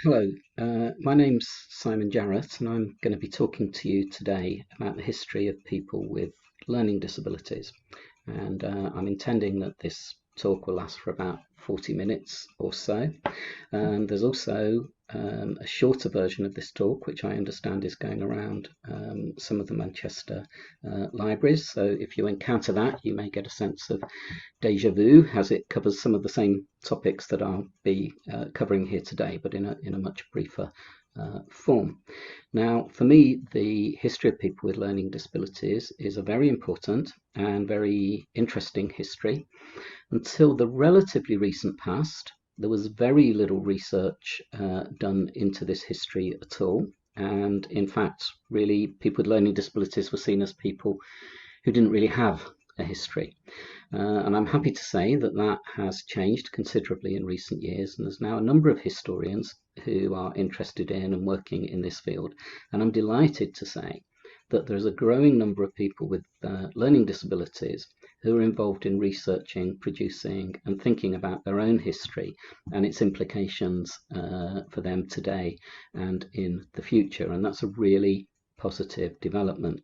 Hello, my name's Simon Jarrett, and I'm going to be talking to you today about the history of people with learning disabilities. And I'm intending that this talk will last for about 40 minutes or so. And there's also a shorter version of this talk, which I understand is going around some of the Manchester libraries. So if you encounter that, you may get a sense of deja vu, as it covers some of the same topics that I'll be covering here today, but in a much briefer form. Now, for me, the history of people with learning disabilities is a very important and very interesting history. Until the relatively recent past, there was very little research done into this history at all. And in fact, really, people with learning disabilities were seen as people who didn't really have a history. And I'm happy to say that that has changed considerably in recent years, and there's now a number of historians who are interested in and working in this field. And I'm delighted to say that there's a growing number of people with learning disabilities who are involved in researching, producing, and thinking about their own history and its implications for them today and in the future. And that's a really positive development.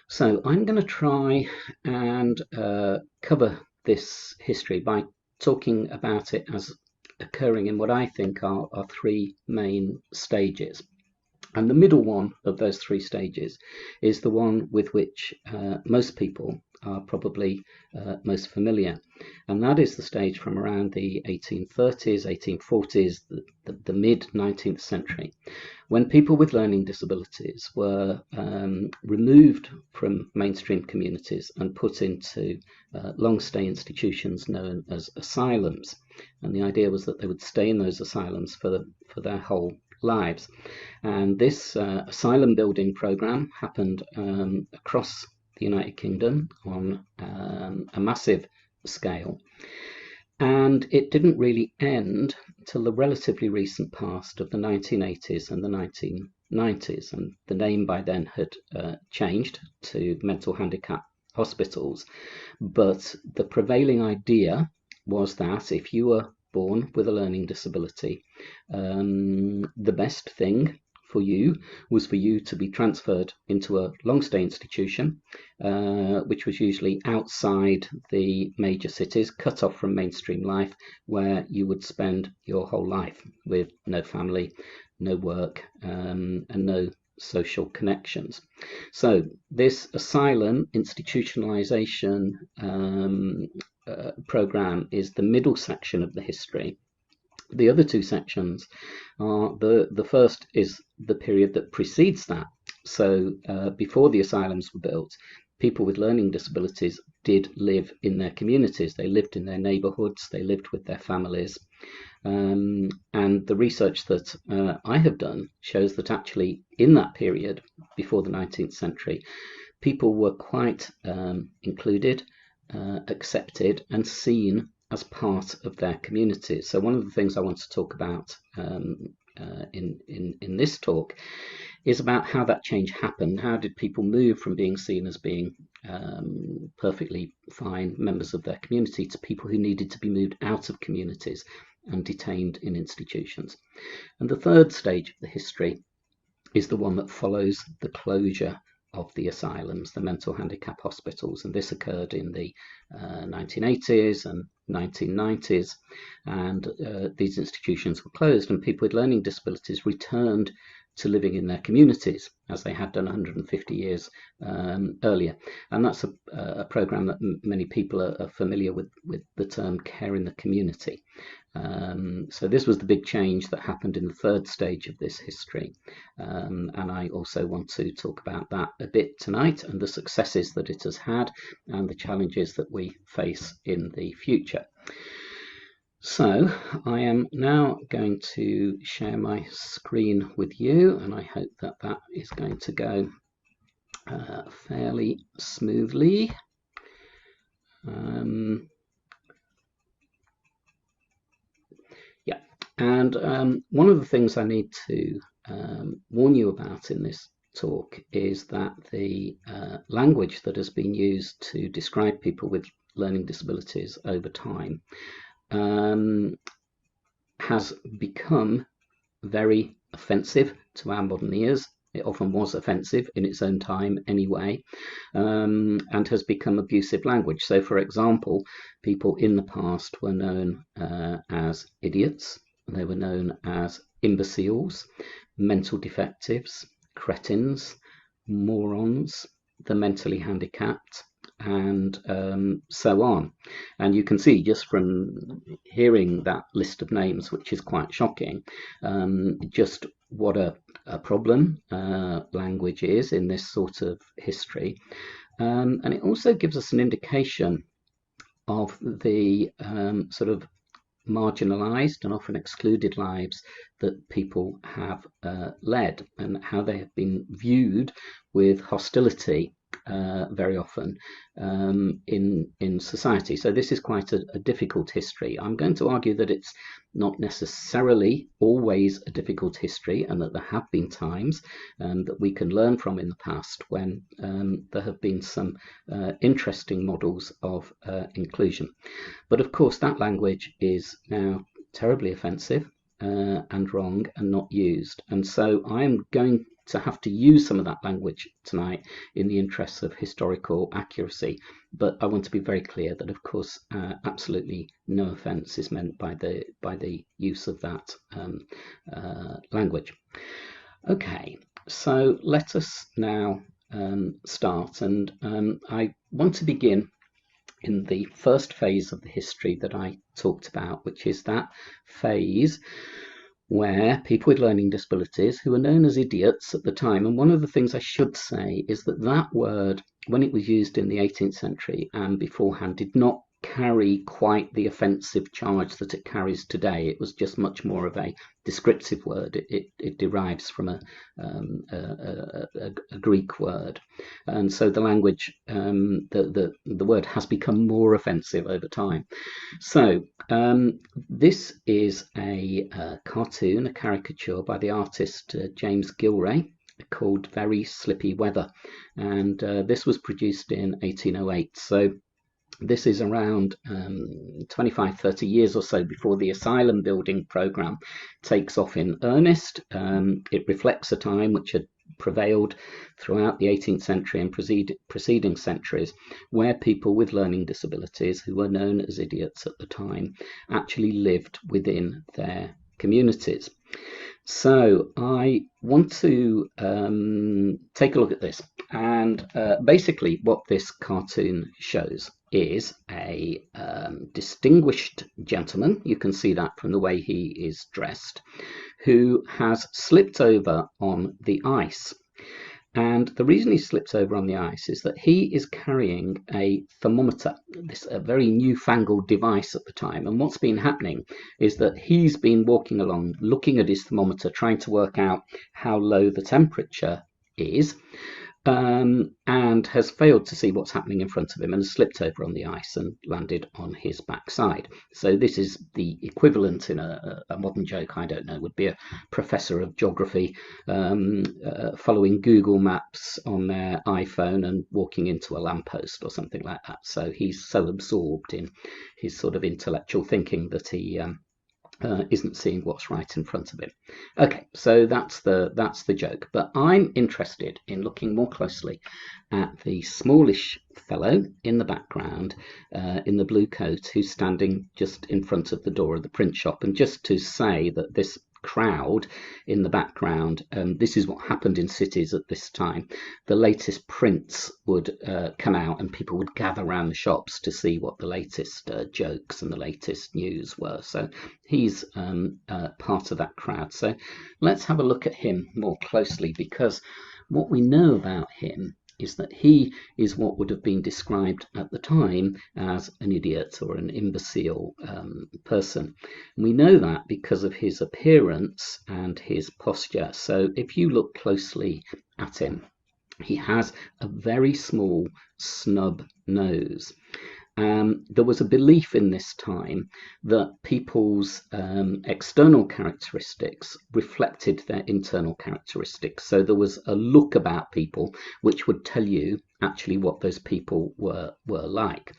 So I'm going to try and cover this history by talking about it as occurring in what I think are three main stages. And the middle one of those three stages is the one with which most people are probably most familiar. And that is the stage from around the 1830s, 1840s, the mid-19th century, when people with learning disabilities were removed from mainstream communities and put into long-stay institutions known as asylums. And the idea was that they would stay in those asylums for their whole lives. And this asylum building program happened across the United Kingdom on a massive scale. And it didn't really end till the relatively recent past of the 1980s and the 1990s. And the name by then had changed to mental handicap hospitals. But the prevailing idea was that if you were born with a learning disability, the best thing for you was for you to be transferred into a long stay institution, which was usually outside the major cities, cut off from mainstream life, where you would spend your whole life with no family, no work, and no social connections. So this asylum institutionalization program is the middle section of the history. The other two sections are the first is the period that precedes that. So before the asylums were built, people with learning disabilities did live in their communities. They lived in their neighborhoods, they lived with their families. And the research that I have done shows that actually in that period, before the 19th century, people were quite included, accepted, and seen as part of their communities. So one of the things I want to talk about in this talk is about how that change happened. How did people move from being seen as being perfectly fine members of their community to people who needed to be moved out of communities and detained in institutions? And the third stage of the history is the one that follows the closure of the asylums, the mental handicap hospitals, and this occurred in the 1980s and 1990s, and these institutions were closed and people with learning disabilities returned to living in their communities as they had done 150 years earlier. And that's a program that many people are familiar with the term care in the community. So this was the big change that happened in the third stage of this history. And I also want to talk about that a bit tonight and the successes that it has had and the challenges that we face in the future. So I am now going to share my screen with you, and I hope that that is going to go fairly smoothly. Yeah, and one of the things I need to warn you about in this talk is that the language that has been used to describe people with learning disabilities over time has become very offensive to our modern ears. It often was offensive in its own time anyway, and has become abusive language. So, for example, people in the past were known as idiots, they were known as imbeciles, mental defectives, cretins, morons, the mentally handicapped, and so on. And you can see just from hearing that list of names, which is quite shocking, just what a problem language is in this sort of history. And it also gives us an indication of the sort of marginalized and often excluded lives that people have led, and how they have been viewed with hostility very often in society. So this is quite a difficult history. I'm going to argue that it's not necessarily always a difficult history, and that there have been times that we can learn from in the past when there have been some interesting models of inclusion. But of course, that language is now terribly offensive and wrong and not used. And so I am going to have to use some of that language tonight in the interests of historical accuracy. But I want to be very clear that, of course, absolutely no offence is meant by the use of that language. Okay, so let us now start, and I want to begin in the first phase of the history that I talked about, which is that phase where people with learning disabilities, who were known as idiots at the time, and one of the things I should say is that that word, when it was used in the 18th century and beforehand, did not carry quite the offensive charge that it carries today. It was just much more of a descriptive word. It derives from a Greek word, and so the language, the word has become more offensive over time. So this is a cartoon, a caricature by the artist James Gilray, called Very Slippy Weather, and this was produced in 1808. So this is around 25-30 years or so before the asylum building program takes off in earnest. It reflects a time which had prevailed throughout the 18th century and preceding centuries, where people with learning disabilities, who were known as idiots at the time, actually lived within their communities. So I want to take a look at this, and basically what this cartoon shows is a distinguished gentleman, you can see that from the way he is dressed, who has slipped over on the ice. And the reason he slips over on the ice is that he is carrying a thermometer, a very newfangled device at the time. And what's been happening is that he's been walking along, looking at his thermometer, trying to work out how low the temperature is, and has failed to see what's happening in front of him, and has slipped over on the ice and landed on his backside. So this is the equivalent in a modern joke, I don't know, would be a professor of geography following Google Maps on their iPhone and walking into a lamppost or something like that. So he's so absorbed in his sort of intellectual thinking that he isn't seeing what's right in front of him. Okay, so that's the joke. But I'm interested in looking more closely at the smallish fellow in the background in the blue coat, who's standing just in front of the door of the print shop. And just to say that this crowd in the background, this is what happened in cities at this time. The latest prints would come out, and people would gather around the shops to see what the latest jokes and the latest news were. So he's part of that crowd. So let's have a look at him more closely, because what we know about him is that he is what would have been described at the time as an idiot or an imbecile person. And we know that because of his appearance and his posture. So if you look closely at him, he has a very small snub nose. There was a belief in this time that people's external characteristics reflected their internal characteristics. So there was a look about people which would tell you actually what those people were like.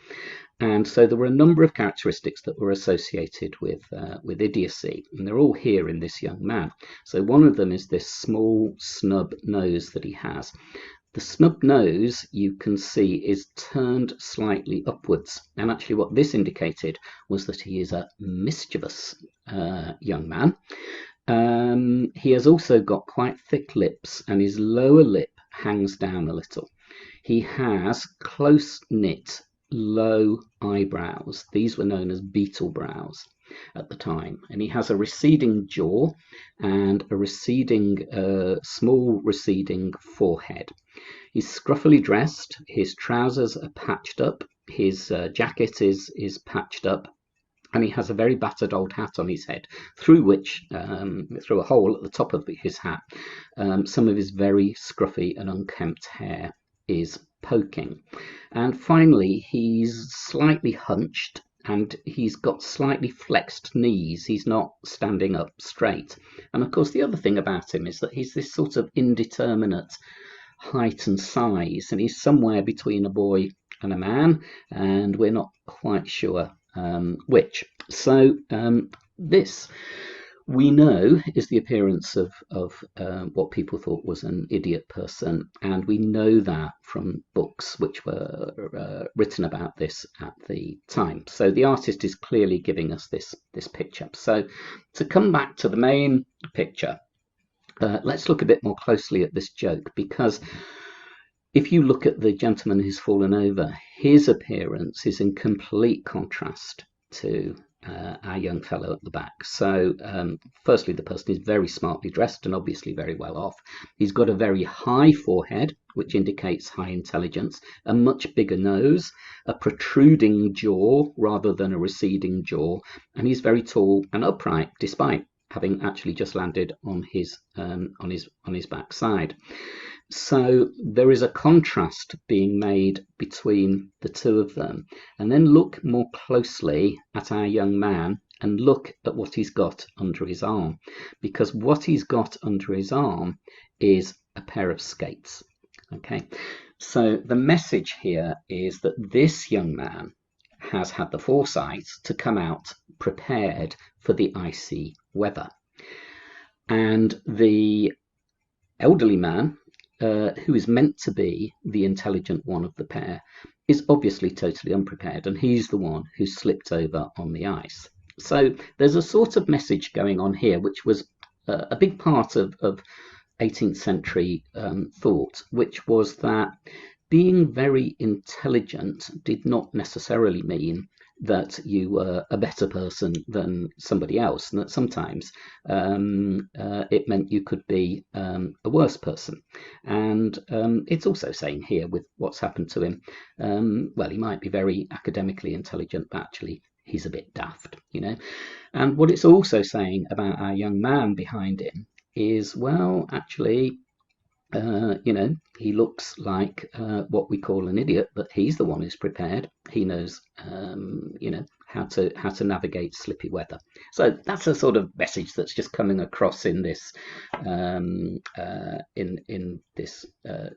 And so there were a number of characteristics that were associated with idiocy, and they're all here in this young man. So one of them is this small snub nose that he has. The snub nose, you can see, is turned slightly upwards. And actually what this indicated was that he is a mischievous young man. He has also got quite thick lips, and his lower lip hangs down a little. He has close-knit, low eyebrows. These were known as beetle brows at the time. And he has a receding jaw and a receding, small receding forehead. He's scruffily dressed. His trousers are patched up. His jacket is patched up. And he has a very battered old hat on his head, through which, through a hole at the top of his hat, some of his very scruffy and unkempt hair is poking. And finally, he's slightly hunched, and he's got slightly flexed knees. He's not standing up straight. And of course, the other thing about him is that he's this sort of indeterminate height and size, and he's somewhere between a boy and a man, and we're not quite sure which. So this, we know, is the appearance of what people thought was an idiot person, and we know that from books which were written about this at the time. So the artist is clearly giving us this picture. So to come back to the main picture, let's look a bit more closely at this joke, because if you look at the gentleman who's fallen over, his appearance is in complete contrast to our young fellow at the back. So firstly, the person is very smartly dressed and obviously very well off. He's got a very high forehead, which indicates high intelligence, a much bigger nose, a protruding jaw rather than a receding jaw, and he's very tall and upright, despite having actually just landed on his backside. So there is a contrast being made between the two of them. And then look more closely at our young man and look at what he's got under his arm, because what he's got under his arm is a pair of skates. Okay, so the message here is that this young man has had the foresight to come out prepared for the icy weather. And the elderly man, who is meant to be the intelligent one of the pair, is obviously totally unprepared, and he's the one who slipped over on the ice. So there's a sort of message going on here, which was a big part of 18th century thought, which was that being very intelligent did not necessarily mean that you were a better person than somebody else, and that sometimes it meant you could be a worse person. And it's also saying here, with what's happened to him, well, he might be very academically intelligent, but actually he's a bit daft, you know. And what it's also saying about our young man behind him is, well, actually, you know, he looks like what we call an idiot, but he's the one who's prepared. He knows, you know, how to navigate slippy weather. So that's a sort of message that's just coming across in this in this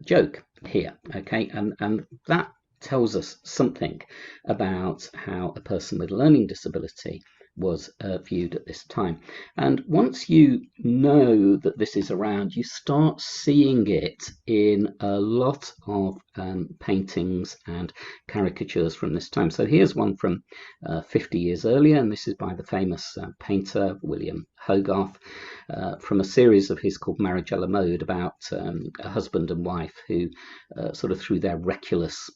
joke here. Okay, and that tells us something about how a person with learning disability was viewed at this time. And once you know that this is around, you start seeing it in a lot of paintings and caricatures from this time. So here's one from 50 years earlier, and this is by the famous painter William Hogarth, from a series of his called Marriage a la Mode, about a husband and wife who sort of through their reckless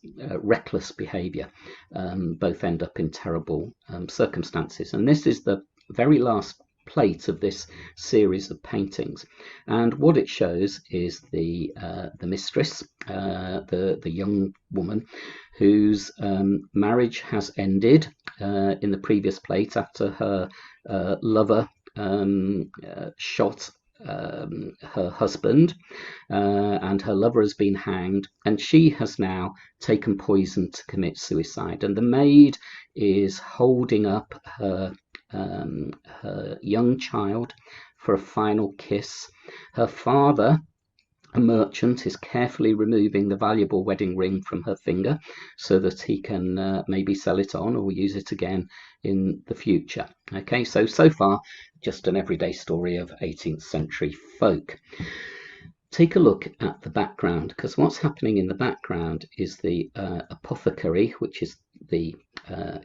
behaviour both end up in terrible circumstances. And this is the very last plate of this series of paintings, and what it shows is the mistress, the young woman whose marriage has ended in the previous plate after her lover shot her husband, and her lover has been hanged, and she has now taken poison to commit suicide. And the maid is holding up her young child for a final kiss. Her father A merchant is carefully removing the valuable wedding ring from her finger so that he can maybe sell it on or use it again in the future. Okay, so far, just an everyday story of 18th century folk. Take a look at the background, because what's happening in the background is the apothecary, which is the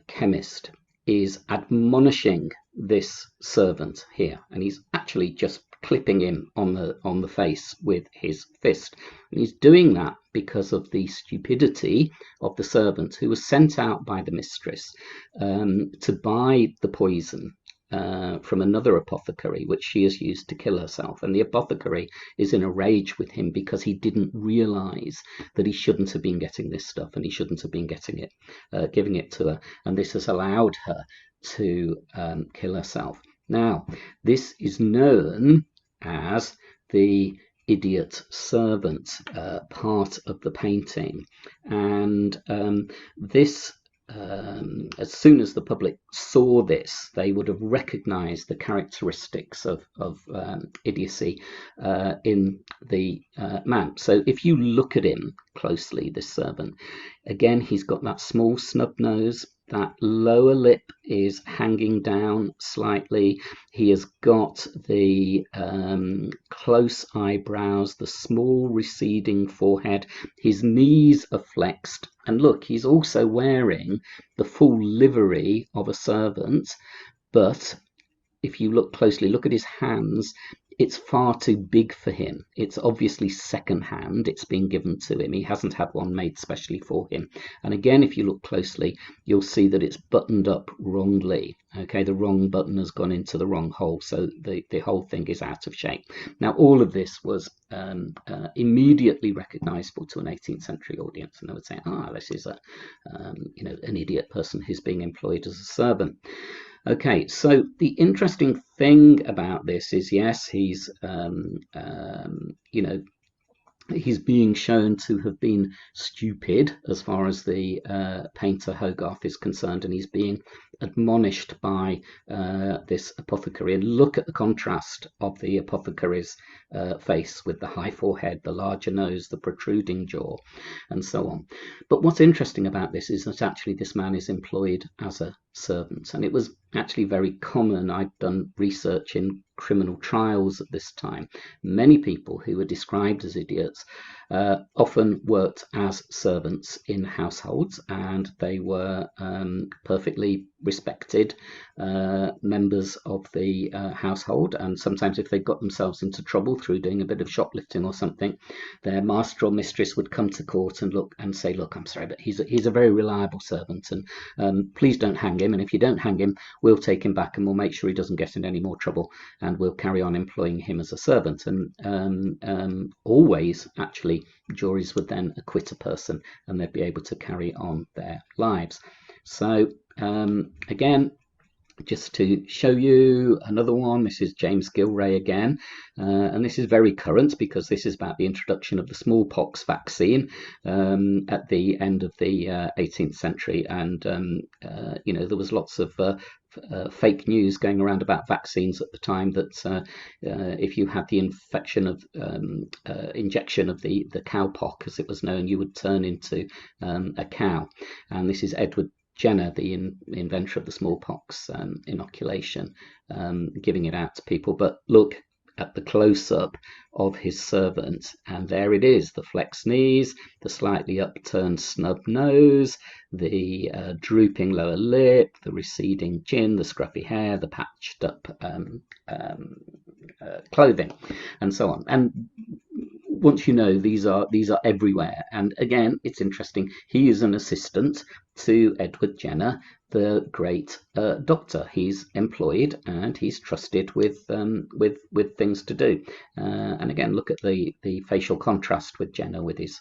chemist, is admonishing this servant here, and he's actually just clipping him on the face with his fist. And he's doing that because of the stupidity of the servant, who was sent out by the mistress to buy the poison from another apothecary, which she has used to kill herself. And the apothecary is in a rage with him because he didn't realize that he shouldn't have been getting this stuff, and he shouldn't have been getting it, giving it to her. And this has allowed her to kill herself. Now, this is known as the idiot servant part of the painting. And this as soon as the public saw this, they would have recognized the characteristics of idiocy in the man. So if you look at him closely, this servant, again, he's got that small snub nose. That lower lip is hanging down slightly. He has got the close eyebrows, the small receding forehead. His knees are flexed. And look, he's also wearing the full livery of a servant. But if you look closely, look at his hands. It's far too big for him. It's obviously second-hand. It's been given to him. He hasn't had one made specially for him. And again, if you look closely, you'll see that it's buttoned up wrongly. Okay, the wrong button has gone into the wrong hole, so the whole thing is out of shape. Now, all of this was immediately recognizable to an 18th century audience, and they would say, this is an idiot person who's being employed as a servant. Okay, so the interesting thing about this is, yes, he's he's being shown to have been stupid as far as the painter Hogarth is concerned, and he's being admonished by this apothecary. And look at the contrast of the apothecary's face with the high forehead, the larger nose, the protruding jaw, and so on. But what's interesting about this is that actually this man is employed as a servant, and it was actually very common. I'd done research in criminal trials at this time. Many people who were described as idiots often worked as servants in households, and they were perfectly respected members of the household. And sometimes if they got themselves into trouble through doing a bit of shoplifting or something, their master or mistress would come to court and say, look, I'm sorry, but he's a very reliable servant, and please don't hang him. And if you don't hang him, we'll take him back and we'll make sure he doesn't get in any more trouble, and we'll carry on employing him as a servant. And always, actually, juries would then acquit a person, and they'd be able to carry on their lives. So again, just to show you another one, this is James Gilray again, and this is very current because this is about the introduction of the smallpox vaccine at the end of the 18th century. And there was lots of fake news going around about vaccines at the time, that if you had the injection of the cowpox, as it was known, you would turn into a cow. And this is Edward Jenner, the inventor of the smallpox inoculation, giving it out to people. But look at the close-up of his servant, and there it is, the flexed knees, the slightly upturned snub nose, the drooping lower lip, the receding chin, the scruffy hair, the patched up clothing, and so on. And once you know, these are everywhere. And again, it's interesting, he is an assistant to Edward Jenner, the great doctor. He's employed and he's trusted with things to do. And again, look at the facial contrast with Jenner, with his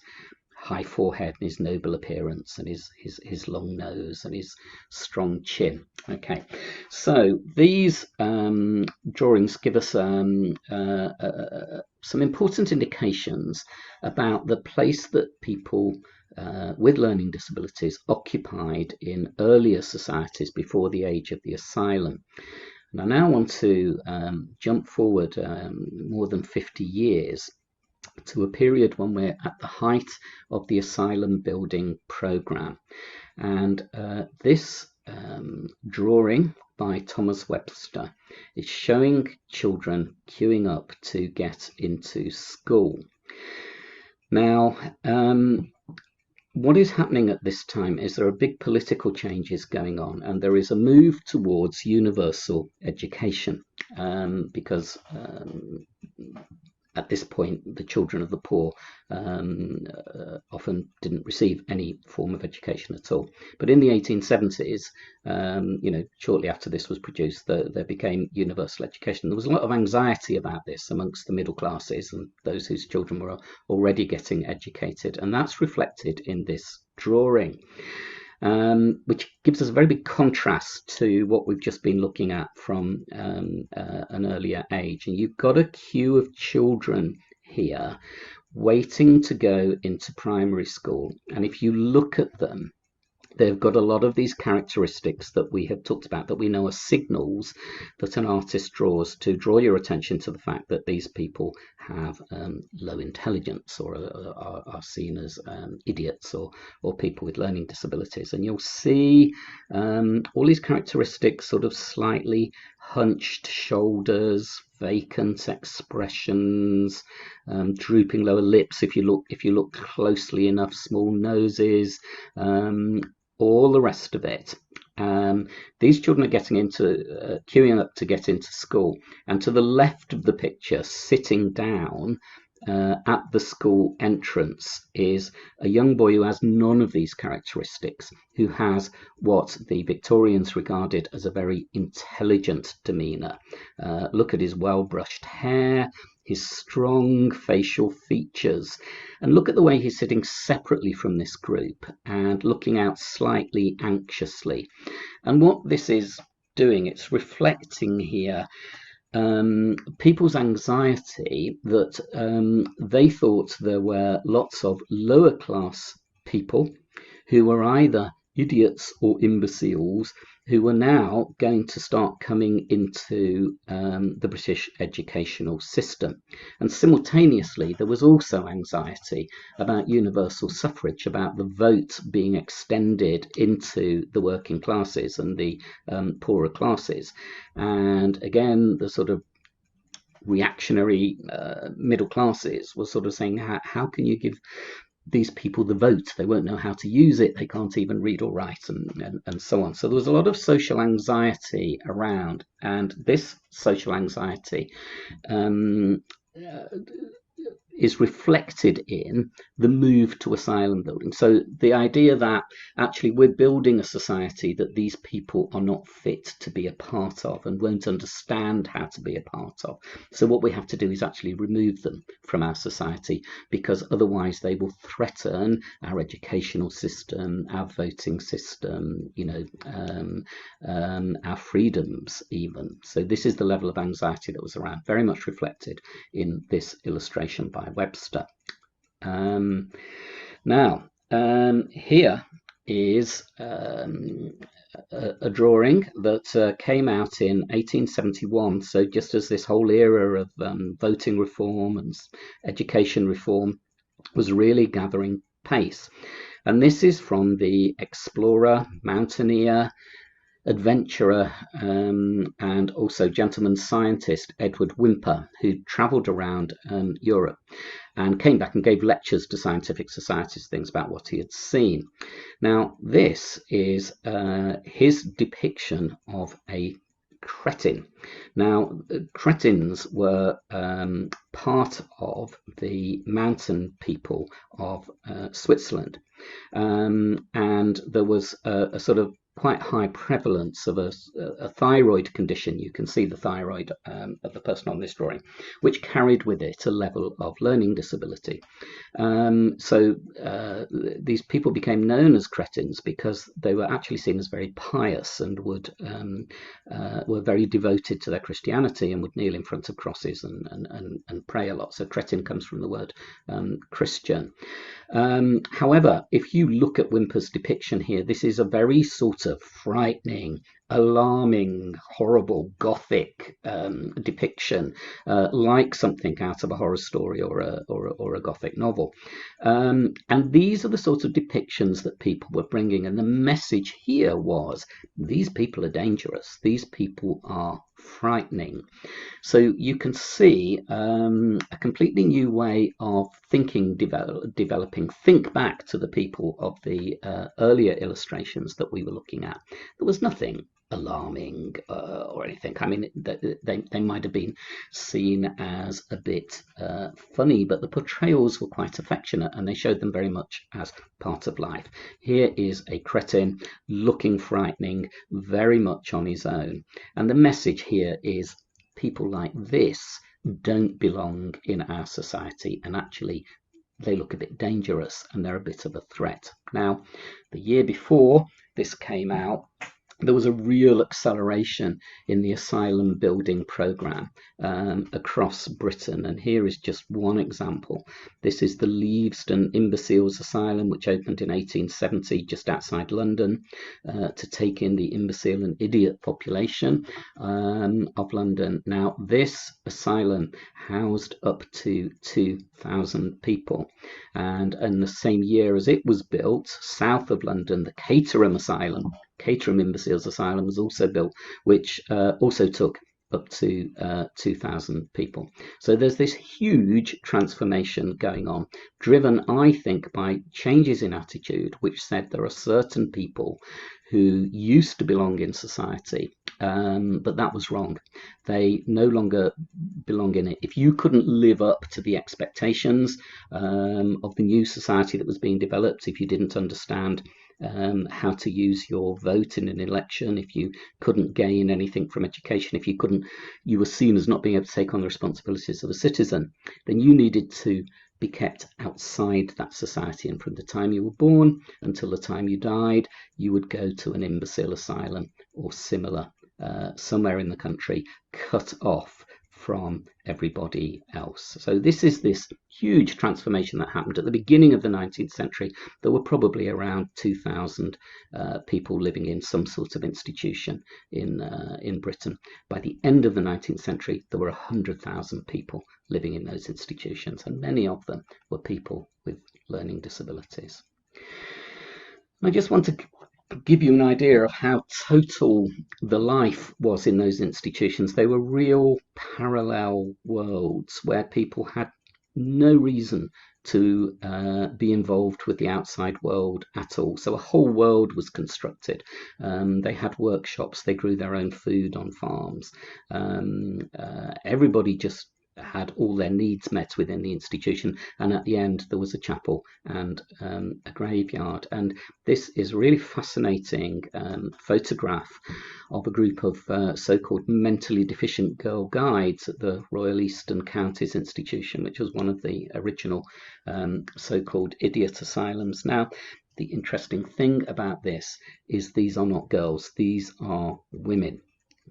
high forehead and his noble appearance and his long nose and his strong chin. Okay, so these drawings give us some important indications about the place that people with learning disabilities occupied in earlier societies before the age of the asylum. And I now want to jump forward more than 50 years to a period when we're at the height of the asylum building program. And this drawing by Thomas Webster is showing children queuing up to get into school. Now, what is happening at this time is there are big political changes going on, and there is a move towards universal education, because at this point, the children of the poor often didn't receive any form of education at all. But in the 1870s, shortly after this was produced, there became universal education. There was a lot of anxiety about this amongst the middle classes and those whose children were already getting educated. And that's reflected in this drawing, which gives us a very big contrast to what we've just been looking at from an earlier age. And you've got a queue of children here waiting to go into primary school. And if you look at them, they've got a lot of these characteristics that we have talked about, that we know are signals that an artist draws to draw your attention to the fact that these people have low intelligence, or are seen as idiots, or people with learning disabilities. And you'll see all these characteristics, sort of slightly hunched shoulders, vacant expressions, drooping lower lips if you look closely enough, small noses, all the rest of it. These children are getting into queuing up to get into school, and to the left of the picture, sitting down at the school entrance, is a young boy who has none of these characteristics, who has what the Victorians regarded as a very intelligent demeanour. Look at his well-brushed hair, his strong facial features, and look at the way he's sitting separately from this group and looking out slightly anxiously. And what this is doing, it's reflecting here people's anxiety that they thought there were lots of lower class people who were either idiots or imbeciles, who were now going to start coming into the British educational system. And simultaneously, there was also anxiety about universal suffrage, about the vote being extended into the working classes and the poorer classes. And again, the sort of reactionary middle classes were sort of saying, how can you give these people the vote? They won't know how to use it. They can't even read or write, and so on. So there was a lot of social anxiety around, and this social anxiety is reflected in the move to asylum building. So the idea that actually we're building a society that these people are not fit to be a part of and won't understand how to be a part of. So what we have to do is actually remove them from our society, because otherwise they will threaten our educational system, our voting system, our freedoms even. So this is the level of anxiety that was around, very much reflected in this illustration by Webster. Here is a drawing that came out in 1871, so just as this whole era of voting reform and education reform was really gathering pace. And this is from the explorer, mountaineer, adventurer, and also gentleman scientist Edward Whymper, who travelled around Europe and came back and gave lectures to scientific societies, things about what he had seen. Now, this is his depiction of a cretin. Now, cretins were part of the mountain people of Switzerland, and there was a sort of quite high prevalence of a thyroid condition. You can see the thyroid of the person on this drawing, which carried with it a level of learning disability. So these people became known as cretins because they were actually seen as very pious and were very devoted to their Christianity and would kneel in front of crosses and pray a lot. So cretin comes from the word Christian. However, if you look at Whymper's depiction here, this is a very sort of frightening alarming, horrible, gothic depiction, like something out of a horror story or a gothic novel. And these are the sort of depictions that people were bringing. And the message here was, these people are dangerous. These people are frightening. So you can see a completely new way of thinking developing. Think back to the people of the earlier illustrations that we were looking at. There was nothing alarming or anything. I mean, they might have been seen as a bit funny, but the portrayals were quite affectionate and they showed them very much as part of life. Here is a cretin looking frightening, very much on his own. And the message here is, people like this don't belong in our society, and actually they look a bit dangerous and they're a bit of a threat. Now, the year before this came out, there was a real acceleration in the asylum building programme across Britain. And here is just one example. This is the Leavesden Imbeciles Asylum, which opened in 1870 just outside London to take in the imbecile and idiot population of London. Now, this asylum housed up to 2,000 people. And in the same year as it was built, south of London, the Caterham Imbeciles Asylum was also built, which also took up to 2,000 people. So there's this huge transformation going on, driven, I think, by changes in attitude, which said there are certain people who used to belong in society, but that was wrong. They no longer belong in it. If you couldn't live up to the expectations of the new society that was being developed, if you didn't understand how to use your vote in an election, if you couldn't gain anything from education, if you were seen as not being able to take on the responsibilities of a citizen, then you needed to be kept outside that society. And from the time you were born until the time you died, you would go to an imbecile asylum or similar somewhere in the country, cut off from everybody else. So this is this huge transformation that happened at the beginning of the 19th century. There were probably around 2,000 people living in some sort of institution in Britain. By the end of the 19th century, there were 100,000 people living in those institutions, and many of them were people with learning disabilities. I just want to give you an idea of how total the life was in those institutions. They were real parallel worlds where people had no reason to be involved with the outside world at all. So a whole world was constructed. They had workshops, they grew their own food on farms. Everybody just had all their needs met within the institution, and at the end there was a chapel and a graveyard. And this is a really fascinating photograph of a group of so-called mentally deficient girl guides at the Royal Eastern Counties Institution, which was one of the original so-called idiot asylums. Now, the interesting thing about this is these are not girls, these are women.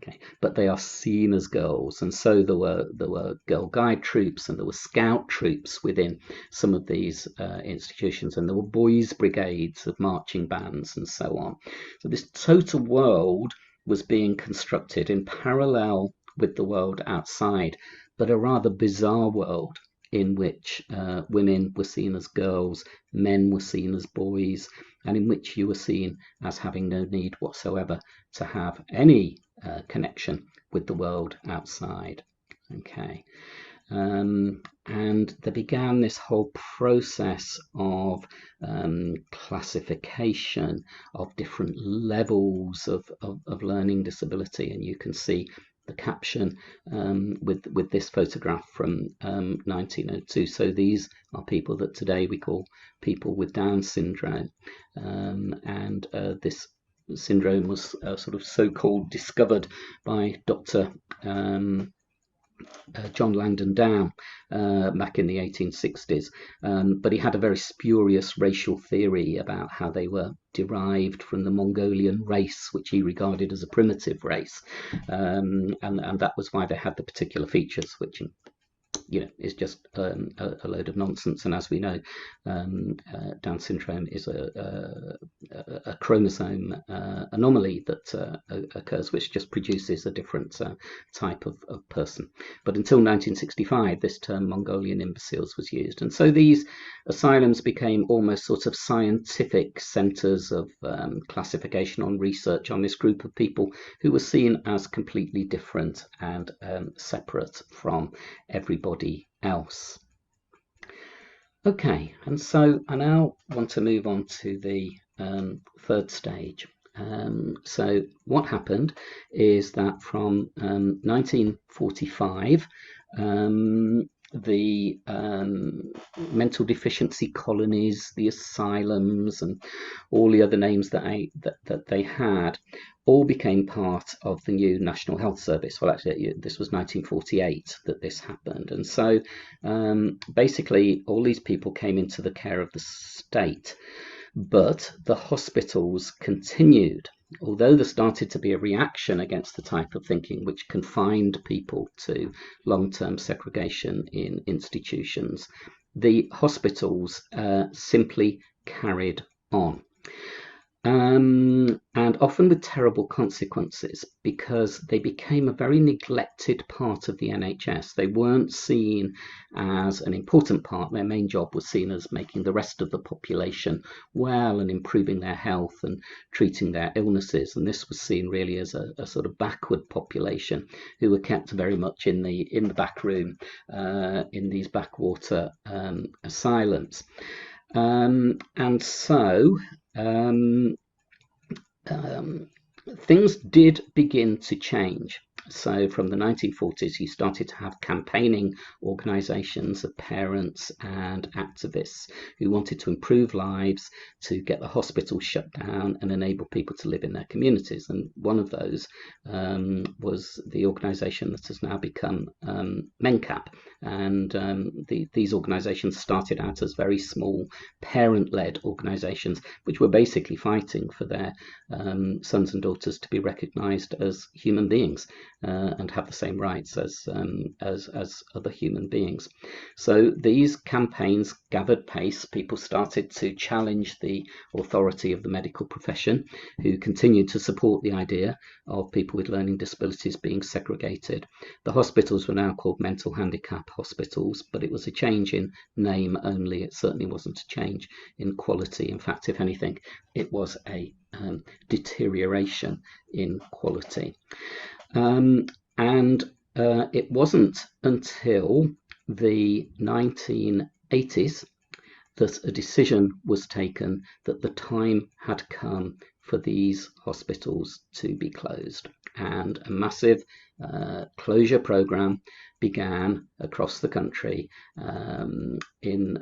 Okay, but they are seen as girls, and so there were girl guide troops and there were scout troops within some of these institutions, and there were boys' brigades of marching bands and so on. So this total world was being constructed in parallel with the world outside, but a rather bizarre world in which women were seen as girls, men were seen as boys, and in which you were seen as having no need whatsoever to have any connection with the world outside. Okay, and there began this whole process of classification of different levels of learning disability, and you can see the caption with this photograph from 1902. So these are people that today we call people with Down syndrome, and this syndrome was sort of so-called discovered by Dr. John Langdon Down back in the 1860s, but he had a very spurious racial theory about how they were derived from the Mongolian race, which he regarded as a primitive race, and that was why they had the particular features which is just a load of nonsense. And as we know, Down syndrome is a chromosome anomaly that occurs, which just produces a different type of person. But until 1965, this term Mongolian imbeciles was used, and so these asylums became almost sort of scientific centres of classification on research on this group of people who were seen as completely different and separate from everybody else. Okay, and so I now want to move on to the third stage. So what happened is that from 1945, the mental deficiency colonies, the asylums, and all the other names that they had, all became part of the new National Health Service. Well, actually, this was 1948 that this happened. And so basically, all these people came into the care of the state, but the hospitals continued. Although there started to be a reaction against the type of thinking which confined people to long-term segregation in institutions, the hospitals simply carried on. And often with terrible consequences, because they became a very neglected part of the NHS. They weren't seen as an important part. Their main job was seen as making the rest of the population well and improving their health and treating their illnesses. And this was seen really as a sort of backward population who were kept very much in the back room in these backwater asylums. And so things did begin to change. So from the 1940s, you started to have campaigning organisations of parents and activists who wanted to improve lives, to get the hospitals shut down and enable people to live in their communities. And one of those was the organisation that has now become MENCAP. And these organisations started out as very small parent-led organisations, which were basically fighting for their sons and daughters to be recognised as human beings. And have the same rights as other human beings. So these campaigns gathered pace. People started to challenge the authority of the medical profession, who continued to support the idea of people with learning disabilities being segregated. The hospitals were now called mental handicap hospitals, but it was a change in name only. It certainly wasn't a change in quality. In fact, if anything, it was a deterioration in quality. And it wasn't until the 1980s that a decision was taken that the time had come for these hospitals to be closed, and a massive closure program began across the country in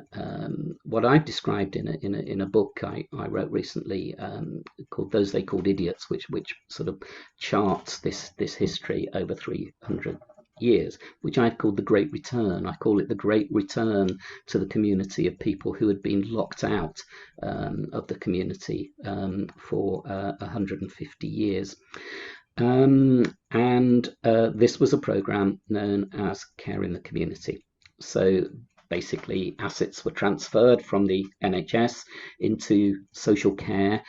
what I've described in a book I wrote recently called Those They Called Idiots, which sort of charts this history over 300 years, which I've called the Great Return. I call it the Great Return to the community of people who had been locked out of the community for 150 years. This was a program known as Care in the Community. So basically assets were transferred from the NHS into social care,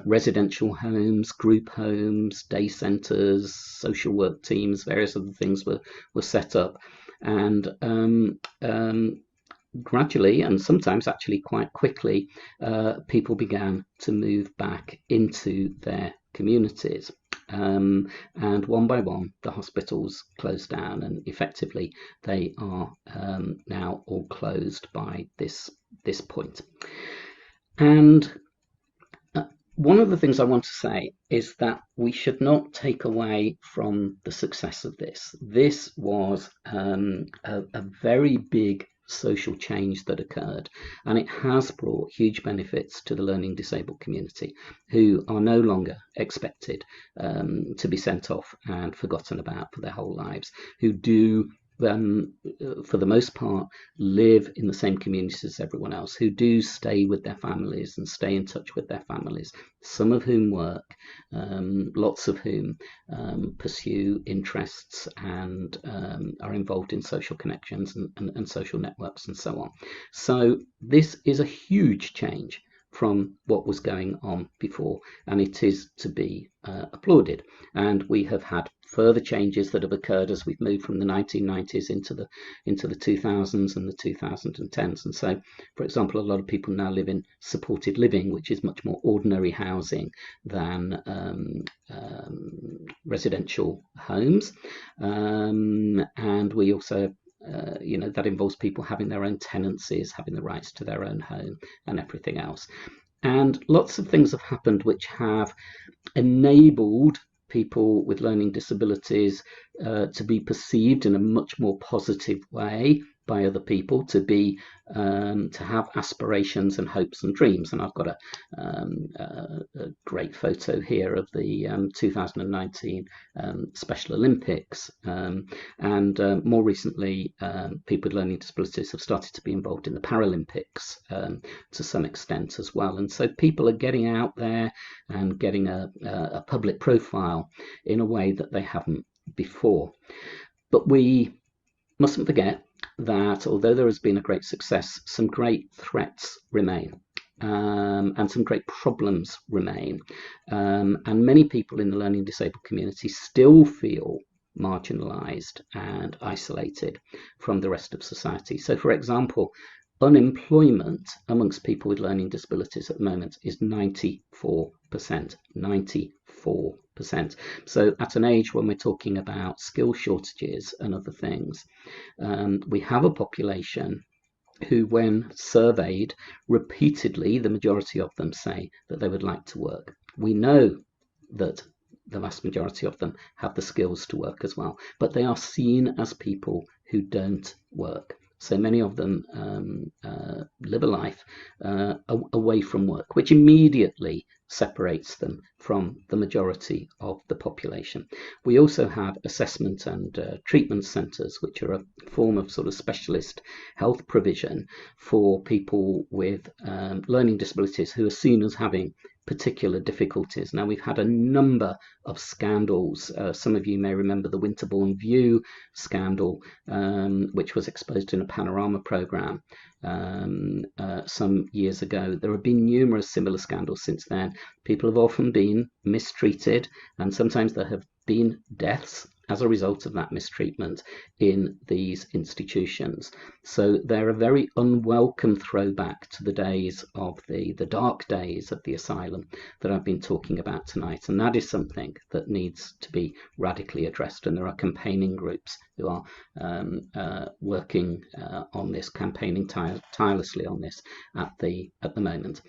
residential homes, group homes, day centres, social work teams, various other things were set up. And gradually, and sometimes actually quite quickly, people began to move back into their communities. And one by one, the hospitals closed down, and effectively they are now all closed by this point. And one of the things I want to say is that we should not take away from the success of this. This was a very big social change that occurred, and it has brought huge benefits to the learning disabled community, who are no longer expected to be sent off and forgotten about for their whole lives, who do for the most part, live in the same communities as everyone else, who do stay with their families and stay in touch with their families, some of whom work, lots of whom pursue interests and are involved in social connections and social networks and so on. So this is a huge change from what was going on before, and it is to be applauded. And we have had further changes that have occurred as we've moved from the 1990s into the 2000s and the 2010s. And so, for example, a lot of people now live in supported living, which is much more ordinary housing than residential homes. And we also that involves people having their own tenancies, having the rights to their own home and everything else. And lots of things have happened which have enabled people with learning disabilities to be perceived in a much more positive way by other people, to have aspirations and hopes and dreams. And I've got a great photo here of the 2019 Special Olympics, and more recently people with learning disabilities have started to be involved in the Paralympics to some extent as well. And so people are getting out there and getting a public profile in a way that they haven't before. But we mustn't forget that although there has been a great success, some great threats remain, and some great problems remain, and many people in the learning disabled community still feel marginalised and isolated from the rest of society. So, for example, unemployment amongst people with learning disabilities at the moment is 94%. 94%. So at an age when we're talking about skill shortages and other things, we have a population who, when surveyed repeatedly, the majority of them say that they would like to work. We know that the vast majority of them have the skills to work as well, but they are seen as people who don't work. So many of them live a life away from work, which immediately separates them from the majority of the population. We also have assessment and treatment centres, which are a form of sort of specialist health provision for people with learning disabilities who are seen as having particular difficulties. Now, we've had a number of scandals. Some of you may remember the Winterbourne View scandal, which was exposed in a Panorama programme some years ago. There have been numerous similar scandals since then. People have often been mistreated, and sometimes there have been deaths as a result of that mistreatment in these institutions. So they're a very unwelcome throwback to the days of the dark days of the asylum that I've been talking about tonight. And that is something that needs to be radically addressed. And there are campaigning groups who are working on this, campaigning tirelessly on this at the moment.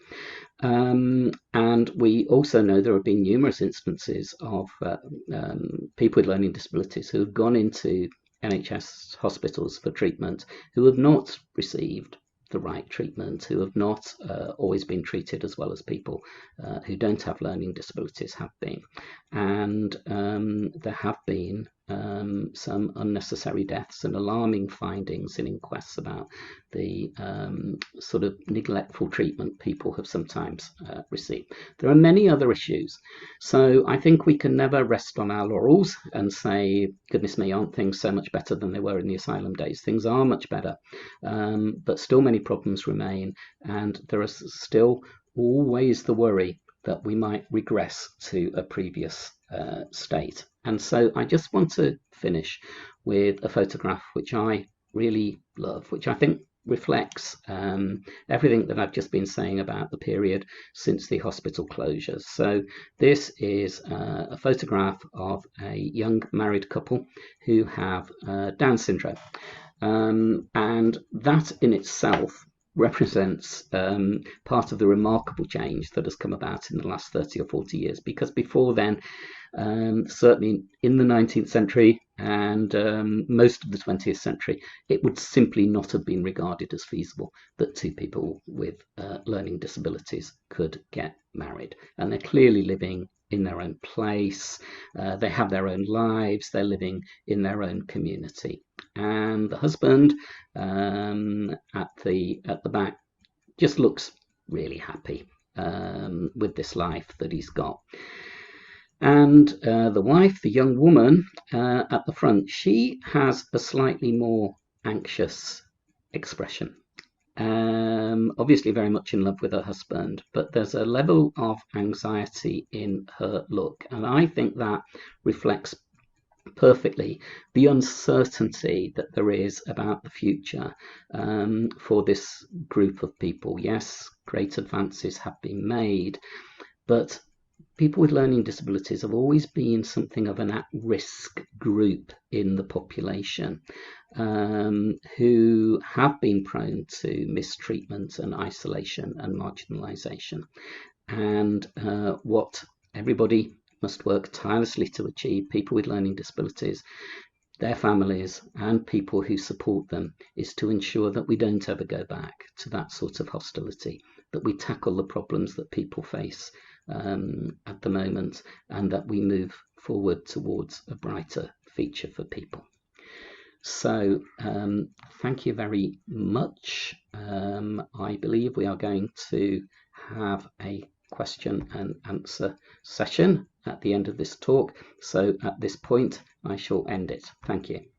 And we also know there have been numerous instances of people with learning disabilities who have gone into NHS hospitals for treatment who have not received the right treatment, who have not always been treated as well as people who don't have learning disabilities have been. And there have been some unnecessary deaths and alarming findings in inquests about the sort of neglectful treatment people have sometimes received. There are many other issues. So I think we can never rest on our laurels and say, goodness me, aren't things so much better than they were in the asylum days? Things are much better, but still many problems remain, and there is still always the worry that we might regress to a previous state. And so I just want to finish with a photograph which I really love, which I think reflects everything that I've just been saying about the period since the hospital closures. So this is a photograph of a young married couple who have Down syndrome, and that in itself represents part of the remarkable change that has come about in the last 30 or 40 years, because before then, certainly in the 19th century and most of the 20th century, it would simply not have been regarded as feasible that two people with learning disabilities could get married. And they're clearly living in their own place, they have their own lives, they're living in their own community. And the husband at the back just looks really happy with this life that he's got. And the wife, the young woman at the front, she has a slightly more anxious expression. Obviously very much in love with her husband, but there's a level of anxiety in her look, and I think that reflects perfectly the uncertainty that there is about the future for this group of people. Yes, great advances have been made, but people with learning disabilities have always been something of an at-risk group in the population, who have been prone to mistreatment and isolation and marginalisation. And what everybody must work tirelessly to achieve, people with learning disabilities, their families and people who support them, is to ensure that we don't ever go back to that sort of hostility, that we tackle the problems that people face at the moment, and that we move forward towards a brighter future for people. So thank you very much. I believe we are going to have a question and answer session at the end of this talk. So at this point, I shall end it. Thank you.